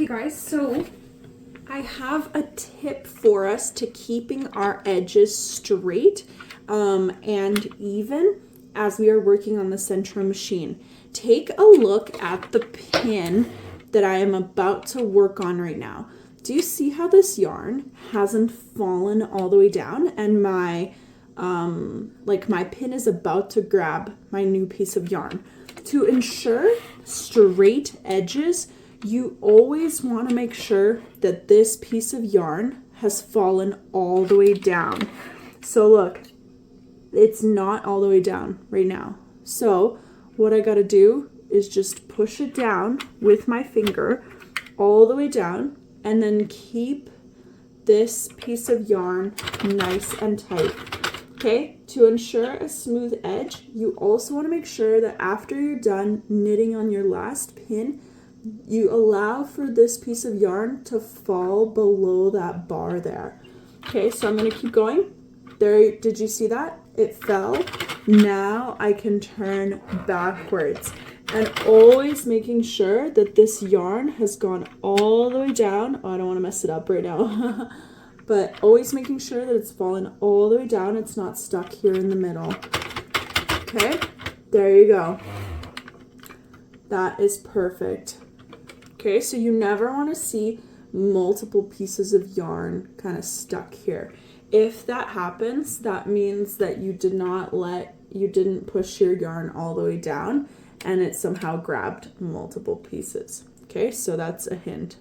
guys, so I have a tip for us to keeping our edges straight and even as we are working on the Sentro machine. Take a look at the pin that I am about to work on right now. Do you see how this yarn hasn't fallen all the way down, and my my pin is about to grab my new piece of yarn? To ensure straight edges, you always want to make sure that this piece of yarn has fallen all the way down. So look, it's not all the way down right now. So what I got to do is just push it down with my finger all the way down, and then keep this piece of yarn nice and tight. Okay, to ensure a smooth edge, you also want to make sure that after you're done knitting on your last pin, you allow for this piece of yarn to fall below that bar there. Okay, so I'm going to keep going. There, did you see that? It fell. Now I can turn backwards, and always making sure that this yarn has gone all the way down. Oh, I don't want to mess it up right now. But always making sure that it's fallen all the way down. It's not stuck here in the middle. Okay, there you go. That is perfect. Okay, so you never want to see multiple pieces of yarn kind of stuck here. If that happens, that means that you didn't push your yarn all the way down and it somehow grabbed multiple pieces. Okay, so that's a hint.